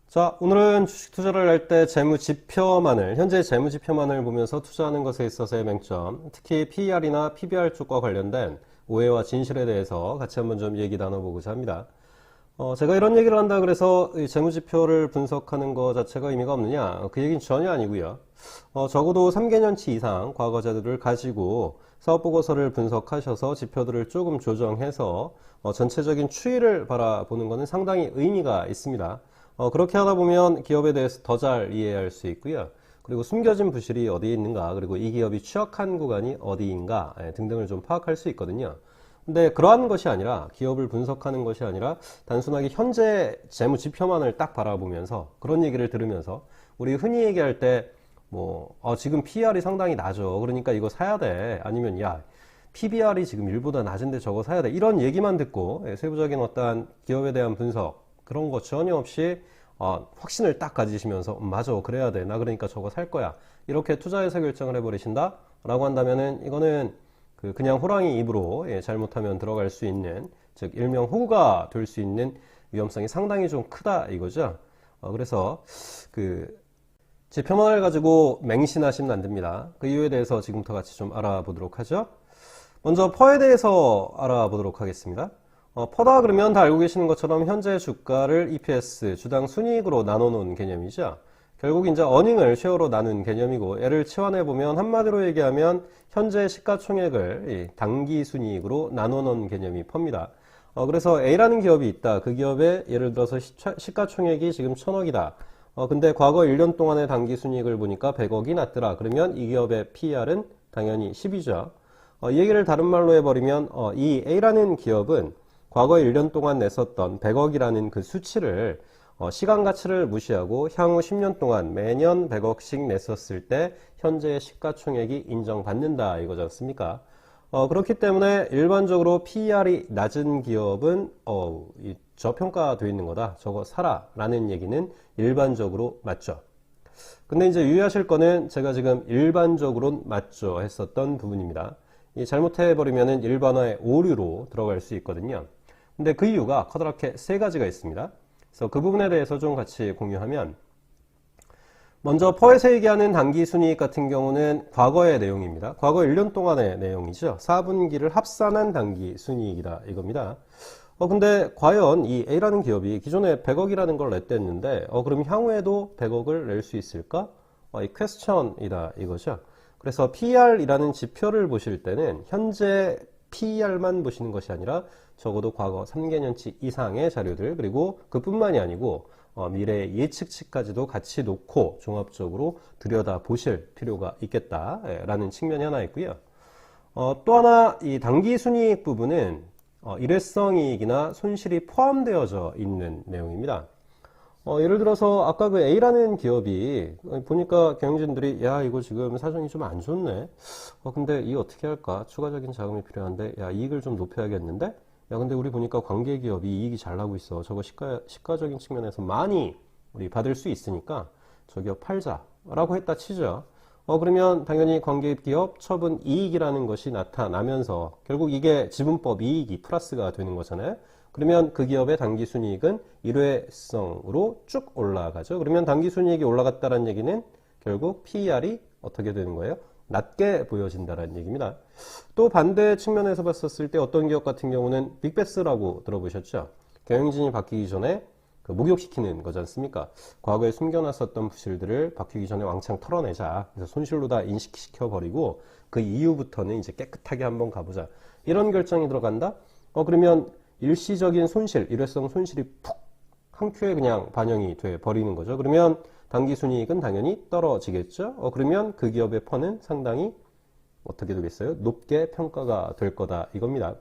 자, 오늘은 주식 투자를 할 때 재무지표만을, 현재 재무지표만을 보면서 투자하는 것에 있어서의 맹점, 특히 PER이나 PBR 쪽과 관련된 오해와 진실에 대해서 같이 한번 좀 얘기 나눠보고자 합니다. 제가 이런 얘기를 한다 그래서 이 재무지표를 분석하는 것 자체가 의미가 없느냐? 그 얘기는 전혀 아니고요. 적어도 3개년치 이상 과거자들을 가지고 사업보고서를 분석하셔서 지표들을 조금 조정해서 전체적인 추이를 바라보는 것은 상당히 의미가 있습니다. 그렇게 하다 보면 기업에 대해서 더 잘 이해할 수 있고요. 그리고 숨겨진 부실이 어디에 있는가, 그리고 이 기업이 취약한 구간이 어디인가 등등을 좀 파악할 수 있거든요. 근데 그러한 것이 아니라, 기업을 분석하는 것이 아니라 단순하게 현재 재무 지표만을 딱 바라보면서 그런 얘기를 들으면서 우리 흔히 얘기할 때 지금 PER이 상당히 낮아, 그러니까 이거 사야 돼, 아니면 야 PBR이 지금 1보다 낮은데 저거 사야 돼, 이런 얘기만 듣고 세부적인 어떠한 기업에 대한 분석 그런 거 전혀 없이 확신을 딱 가지시면서 맞아, 그래야 돼, 나 그러니까 저거 살 거야, 이렇게 투자해서 결정을 해버리신다 라고 한다면은 이거는 그냥 호랑이 입으로 잘못하면 들어갈 수 있는, 즉 일명 호구가 될 수 있는 위험성이 상당히 좀 크다 이거죠. 그래서 지표만을 가지고 맹신하시면 안 됩니다. 그 이유에 대해서 지금부터 같이 좀 알아보도록 하죠. 먼저 퍼에 대해서 알아보도록 하겠습니다. 퍼다 그러면 다 알고 계시는 것처럼 현재 주가를 EPS, 주당 순이익으로 나눠 놓은 개념이죠. 결국 이제 어닝을 쉐어로 나눈 개념이고, 얘를 치환해 보면 한마디로 얘기하면 현재 시가총액을 당기 순이익으로 나눠 놓은 개념이 퍼입니다. 그래서 A라는 기업이 있다. 그 기업의 예를 들어서 시가총액이 지금 1000억이다. 근데 과거 1년 동안의 당기 순이익을 보니까 100억이 났더라. 그러면 이 기업의 PER은 당연히 10이죠. 이 얘기를 다른 말로 해버리면 이 A라는 기업은 과거 1년 동안 냈었던 100억이라는 그 수치를 시간 가치를 무시하고 향후 10년 동안 매년 100억씩 냈었을 때 현재의 시가총액이 인정받는다 이거지 않습니까? 그렇기 때문에 일반적으로 PER이 낮은 기업은 저평가되어 있는 거다, 저거 사라 라는 얘기는 일반적으로 맞죠. 근데 이제 유의하실 거는 제가 지금 일반적으로는 맞죠 했었던 부분입니다. 잘못해버리면 일반화의 오류로 들어갈 수 있거든요. 근데 그 이유가 커다랗게 세 가지가 있습니다. 그래서 그 부분에 대해서 좀 같이 공유하면, 먼저 퍼에서 얘기하는 당기순이익 같은 경우는 과거의 내용입니다. 과거 1년 동안의 내용이죠. 4분기를 합산한 당기순이익이다 이겁니다. 근데 과연 이 A라는 기업이 기존에 100억이라는 걸 냈댔는데 그럼 향후에도 100억을 낼 수 있을까? 이 퀘스천이다 이거죠. 그래서 PER이라는 지표를 보실 때는 현재 PER만 보시는 것이 아니라 적어도 과거 3개년치 이상의 자료들, 그리고 그뿐만이 아니고 미래의 예측치까지도 같이 놓고 종합적으로 들여다 보실 필요가 있겠다라는 측면이 하나 있고요. 또 하나, 이 당기순이익 부분은 일회성 이익이나 손실이 포함되어져 있는 내용입니다. 예를 들어서 아까 그 A라는 기업이 보니까 경영진들이 야 이거 지금 사정이 좀 안 좋네, 근데 이 어떻게 할까, 추가적인 자금이 필요한데 야 이익을 좀 높여야겠는데, 야 근데 우리 보니까 관계기업이 이익이 잘 나고 있어, 저거 시가적인 측면에서 많이 우리 받을 수 있으니까 저 기업 팔자 라고 했다 치죠. 그러면 당연히 관계기업 처분 이익이라는 것이 나타나면서 결국 이게 지분법 이익이 플러스가 되는 거잖아요. 그러면 그 기업의 당기순이익은 일회성으로 쭉 올라가죠. 그러면 당기순이익이 올라갔다는 얘기는 결국 PER이 어떻게 되는 거예요? 낮게 보여진다는 얘기입니다. 또 반대 측면에서 봤었을 때 어떤 기업 같은 경우는 빅베스라고 들어보셨죠? 경영진이 바뀌기 전에 목욕시키는 거지 않습니까? 과거에 숨겨놨었던 부실들을 바뀌기 전에 왕창 털어내자. 그래서 손실로 다 인식시켜버리고 그 이후부터는 이제 깨끗하게 한번 가보자. 이런 결정이 들어간다? 그러면 일시적인 손실, 일회성 손실이 푹 한 큐에 그냥 반영이 돼 버리는 거죠. 그러면 당기순이익은 당연히 떨어지겠죠. 그러면 그 기업의 퍼는 상당히 어떻게 되겠어요? 높게 평가가 될 거다 이겁니다.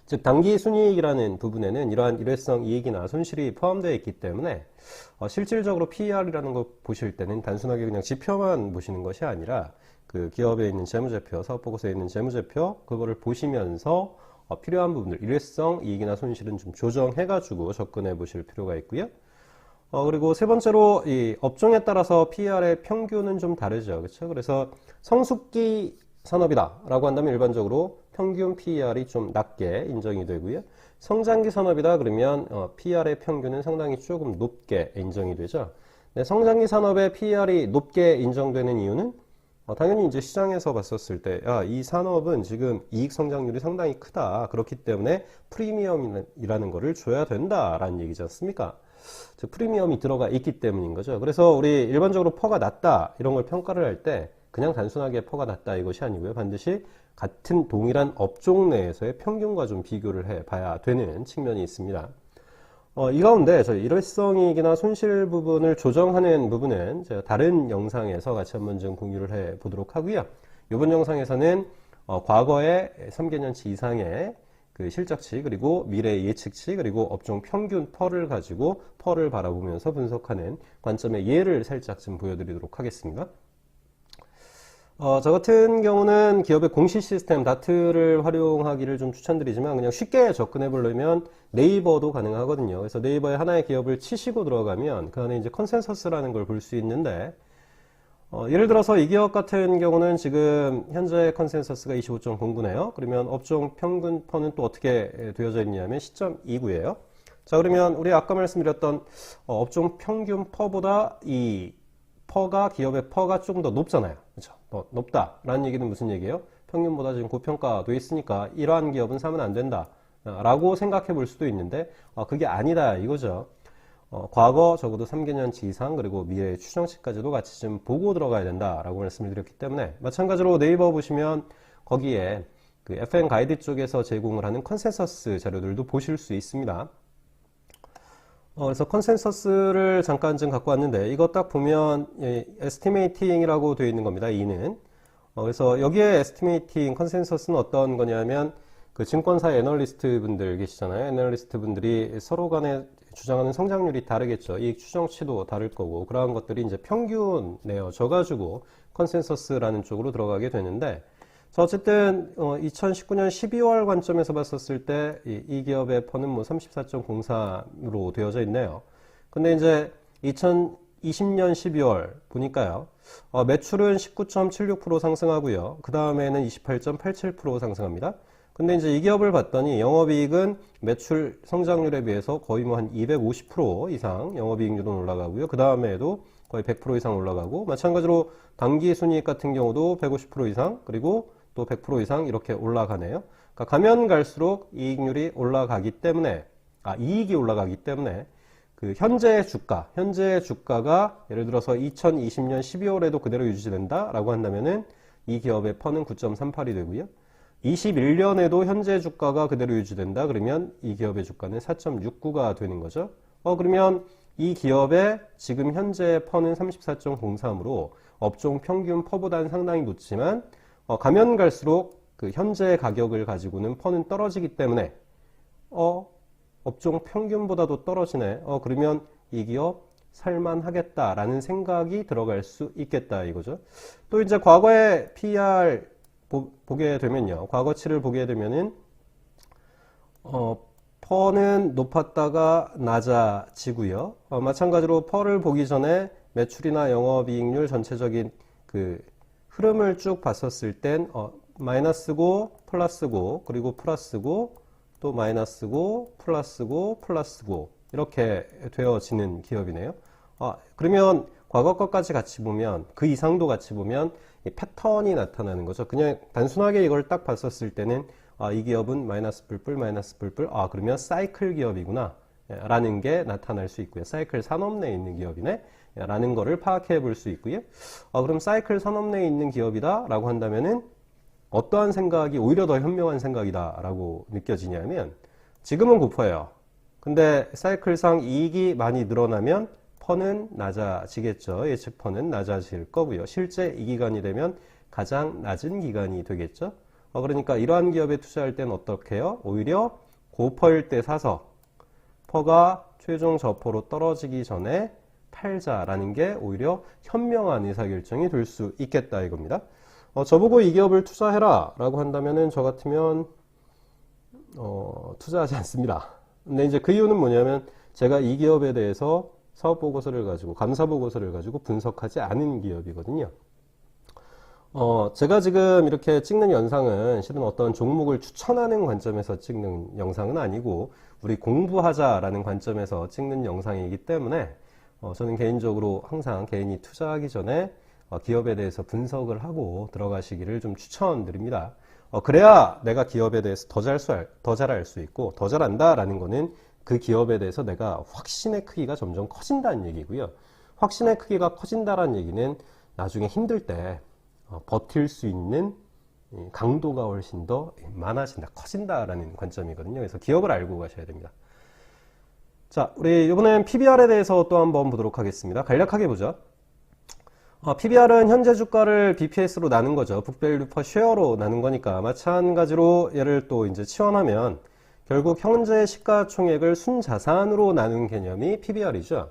즉 당기순이익이라는 부분에는 이러한 일회성 이익이나 손실이 포함되어 있기 때문에 실질적으로 PER이라는 거 보실 때는 단순하게 그냥 지표만 보시는 것이 아니라 그 기업에 있는 재무제표, 사업보고서에 있는 재무제표, 그거를 보시면서 필요한 부분들, 일회성 이익이나 손실은 좀 조정해가지고 접근해 보실 필요가 있고요. 그리고 세 번째로 이 업종에 따라서 PER의 평균은 좀 다르죠. 그렇죠? 그래서 성숙기 산업이다 라고 한다면 일반적으로 평균 PER이 좀 낮게 인정이 되고요. 성장기 산업이다 그러면 PER의 평균은 상당히 조금 높게 인정이 되죠. 네, 성장기 산업의 PER이 높게 인정되는 이유는 당연히 이제 시장에서 봤었을 때, 이 산업은 지금 이익 성장률이 상당히 크다. 그렇기 때문에 프리미엄이라는 거를 줘야 된다라는 얘기지 않습니까? 즉, 프리미엄이 들어가 있기 때문인 거죠. 그래서 우리 일반적으로 퍼가 낮다. 이런 걸 평가를 할 때 그냥 단순하게 퍼가 낮다 이것이 아니고요. 반드시 같은 동일한 업종 내에서의 평균과 좀 비교를 해 봐야 되는 측면이 있습니다. 이 가운데 저희 일회성이익이나 손실 부분을 조정하는 부분은 제가 다른 영상에서 같이 한번 좀 공유를 해 보도록 하고요. 이번 영상에서는 과거의 3개년치 이상의 그 실적치 그리고 미래 예측치 그리고 업종 평균 펄을 가지고 펄을 바라보면서 분석하는 관점의 예를 살짝 좀 보여드리도록 하겠습니다. 저 같은 경우는 기업의 공시 시스템 다트를 활용하기를 좀 추천드리지만 그냥 쉽게 접근해 보려면 네이버도 가능하거든요. 그래서 네이버에 하나의 기업을 치시고 들어가면 그 안에 이제 컨센서스라는 걸 볼 수 있는데 예를 들어서 이 기업 같은 경우는 지금 현재 컨센서스가 25.09네요. 그러면 업종 평균 퍼는 또 어떻게 되어져 있냐면 10.29예요. 자, 그러면 우리 아까 말씀드렸던 업종 평균 퍼보다 이 퍼가 기업의 퍼가 조금 더 높잖아요. 그렇죠? 더 높다라는 얘기는 무슨 얘기예요? 평균보다 지금 고평가돼 있으니까 이러한 기업은 사면 안 된다 라고 생각해 볼 수도 있는데 그게 아니다 이거죠. 과거 적어도 3개년치 이상 그리고 미래의 추정치까지도 같이 좀 보고 들어가야 된다라고 말씀을 드렸기 때문에 마찬가지로 네이버 보시면 거기에 그 FN 가이드 쪽에서 제공을 하는 컨센서스 자료들도 보실 수 있습니다. 그래서 컨센서스를 잠깐 좀 갖고 왔는데 이거 딱 보면 에스티메이팅이라고 되어 있는 겁니다. E는. 그래서 여기에 에스티메이팅 컨센서스는 어떤 거냐면 그 증권사 애널리스트 분들 계시잖아요. 애널리스트 분들이 서로 간에 주장하는 성장률이 다르겠죠. 이익 추정치도 다를 거고 그러한 것들이 이제 평균 내어져 가지고 컨센서스라는 쪽으로 들어가게 되는데 어쨌든 2019년 12월 관점에서 봤었을 때 이 기업의 퍼는 뭐 34.03으로 되어져 있네요. 근데 이제 2020년 12월 보니까요. 매출은 19.76% 상승하고요. 그 다음에는 28.87% 상승합니다. 근데 이제 이 기업을 봤더니 영업이익은 매출 성장률에 비해서 거의 뭐 한 250% 이상 영업이익률은 올라가고요. 그 다음에도 거의 100% 이상 올라가고 마찬가지로 당기순이익 같은 경우도 150% 이상 그리고 또 100% 이상 이렇게 올라가네요. 그러니까 가면 갈수록 이익률이 올라가기 때문에 이익이 올라가기 때문에 그 현재 주가가 예를 들어서 2020년 12월에도 그대로 유지된다라고 한다면은 이 기업의 퍼는 9.38이 되고요. 21년에도 현재 주가가 그대로 유지된다 그러면 이 기업의 주가는 4.69가 되는 거죠. 그러면 이 기업의 지금 현재 퍼는 34.03으로 업종 평균 퍼보다는 상당히 높지만 가면 갈수록 그 현재 가격을 가지고는 퍼는 떨어지기 때문에 업종 평균보다도 떨어지네. 그러면 이 기업 살만하겠다라는 생각이 들어갈 수 있겠다 이거죠. 또 이제 과거의 PER 보게 되면요. 과거치를 보게 되면은 퍼는 높았다가 낮아지고요. 마찬가지로 퍼를 보기 전에 매출이나 영업이익률 전체적인 그 흐름을 쭉 봤었을 땐 마이너스고 플러스고 그리고 플러스고 또 마이너스고 플러스고 플러스고 이렇게 되어지는 기업이네요. 그러면 과거 것까지 같이 보면 그 이상도 같이 보면 이 패턴이 나타나는 거죠. 그냥 단순하게 이걸 딱 봤었을 때는 이 기업은 마이너스 뿔뿔 그러면 사이클 기업이구나 라는 게 나타날 수 있고요. 사이클 산업 내에 있는 기업이네 라는 거를 파악해 볼 수 있고요. 그럼 사이클 산업 내에 있는 기업이다 라고 한다면은 어떠한 생각이 오히려 더 현명한 생각이다 라고 느껴지냐면 지금은 고퍼예요. 근데 사이클상 이익이 많이 늘어나면 퍼는 낮아지겠죠. 예측 퍼는 낮아질 거고요. 실제 이 기간이 되면 가장 낮은 기간이 되겠죠. 그러니까 이러한 기업에 투자할 때는 어떻게 해요? 오히려 고퍼일 때 사서 퍼가 최종 저퍼로 떨어지기 전에 팔자라는 게 오히려 현명한 의사결정이 될 수 있겠다 이겁니다. 저보고 이 기업을 투자해라 라고 한다면은 저 같으면 투자하지 않습니다. 근데 이제 그 이유는 뭐냐면 제가 이 기업에 대해서 사업보고서를 가지고 감사보고서를 가지고 분석하지 않은 기업이거든요. 제가 지금 이렇게 찍는 영상은 실은 어떤 종목을 추천하는 관점에서 찍는 영상은 아니고 우리 공부하자라는 관점에서 찍는 영상이기 때문에 저는 개인적으로 항상 개인이 투자하기 전에 기업에 대해서 분석을 하고 들어가시기를 좀 추천드립니다. 그래야 내가 기업에 대해서 더 잘할 수 있고 더 잘한다라는 거는 그 기업에 대해서 내가 확신의 크기가 점점 커진다는 얘기고요. 확신의 크기가 커진다라는 얘기는 나중에 힘들 때 버틸 수 있는 강도가 훨씬 더 많아진다, 커진다라는 관점이거든요. 그래서 기업을 알고 가셔야 됩니다. 자, 우리 이번엔 PBR에 대해서 또 한번 보도록 하겠습니다. 간략하게 보죠. PBR은 현재 주가를 BPS로 나눈 거죠. 북밸류 퍼 쉐어로 나눈 거니까 마찬가지로 얘를 또 이제 치환하면 결국 현재 시가총액을 순자산으로 나눈 개념이 PBR이죠.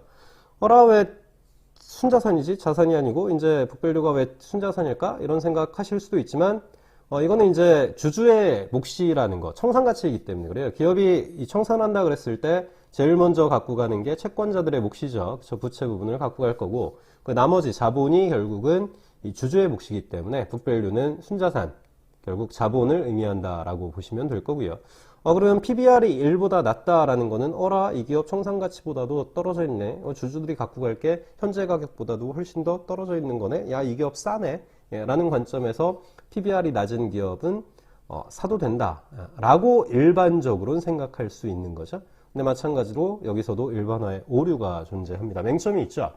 왜 순자산이지? 자산이 아니고 이제 북밸류가 왜 순자산일까? 이런 생각하실 수도 있지만 이거는 이제 주주의 몫이라는 거, 청산가치이기 때문에 그래요. 기업이 이 청산한다 그랬을 때 제일 먼저 갖고 가는 게 채권자들의 몫이죠. 저 부채 부분을 갖고 갈 거고 그 나머지 자본이 결국은 이 주주의 몫이기 때문에 북밸류는 순자산, 결국 자본을 의미한다라고 보시면 될 거고요. 그러면 PBR이 1보다 낮다라는 거는 이 기업 청산가치보다도 떨어져 있네. 주주들이 갖고 갈 게 현재 가격보다도 훨씬 더 떨어져 있는 거네. 야, 이 기업 싸네. 라는 관점에서 PBR이 낮은 기업은 사도 된다. 라고 일반적으로는 생각할 수 있는 거죠. 근데 마찬가지로 여기서도 일반화의 오류가 존재합니다. 맹점이 있죠.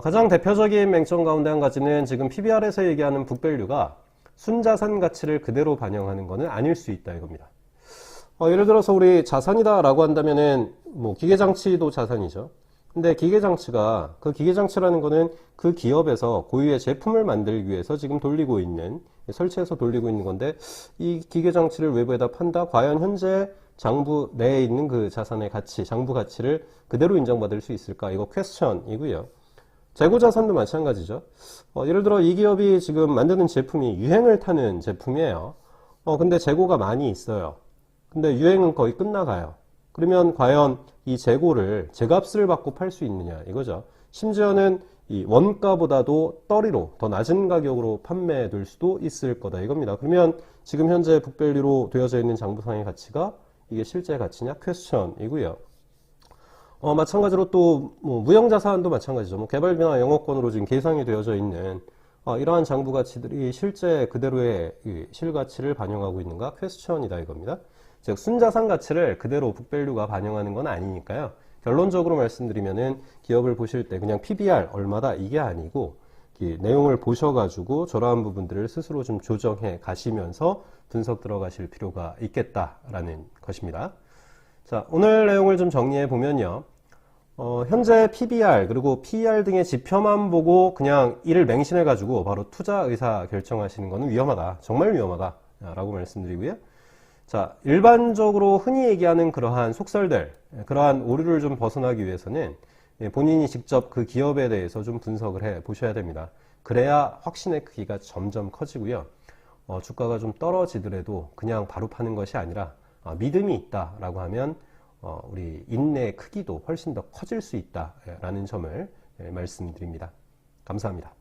가장 대표적인 맹점 가운데 한 가지는 지금 PBR에서 얘기하는 북밸류가 순자산 가치를 그대로 반영하는 것은 아닐 수 있다 이겁니다. 예를 들어서 우리 자산이다 라고 한다면은 기계장치도 자산이죠. 근데 기계장치가 그 기계장치라는 거는 그 기업에서 고유의 제품을 만들기 위해서 지금 돌리고 있는 설치해서 돌리고 있는 건데 이 기계장치를 외부에다 판다? 과연 현재 장부 내에 있는 그 자산의 가치, 장부 가치를 그대로 인정받을 수 있을까? 이거 퀘스천이고요. 재고자산도 마찬가지죠. 예를 들어 이 기업이 지금 만드는 제품이 유행을 타는 제품이에요. 근데 재고가 많이 있어요. 근데 유행은 거의 끝나가요. 그러면 과연 이 재고를 제값을 받고 팔 수 있느냐 이거죠. 심지어는 이 원가보다도 떨이로 더 낮은 가격으로 판매될 수도 있을 거다 이겁니다. 그러면 지금 현재 북밸류로 되어져 있는 장부상의 가치가 이게 실제 가치냐 퀘스천이고요. 마찬가지로 또 무형자산도 마찬가지죠. 개발비나 영업권으로 지금 계상이 되어져 있는 이러한 장부 가치들이 실제 그대로의 실가치를 반영하고 있는가 퀘스천이다 이겁니다. 즉 순자산 가치를 그대로 북밸류가 반영하는 건 아니니까요. 결론적으로 말씀드리면은 기업을 보실 때 그냥 PBR 얼마다 이게 아니고 내용을 보셔가지고 저러한 부분들을 스스로 좀 조정해 가시면서 분석 들어가실 필요가 있겠다라는 것입니다. 자, 오늘 내용을 좀 정리해 보면요. 현재 PBR 그리고 PER 등의 지표만 보고 그냥 이를 맹신해 가지고 바로 투자 의사 결정하시는 것은 위험하다. 정말 위험하다. 라고 말씀드리고요. 자, 일반적으로 흔히 얘기하는 그러한 속설들, 그러한 오류를 좀 벗어나기 위해서는 본인이 직접 그 기업에 대해서 좀 분석을 해 보셔야 됩니다. 그래야 확신의 크기가 점점 커지고요. 주가가 좀 떨어지더라도 그냥 바로 파는 것이 아니라 믿음이 있다라고 하면 우리 인내의 크기도 훨씬 더 커질 수 있다라는 점을 말씀드립니다. 감사합니다.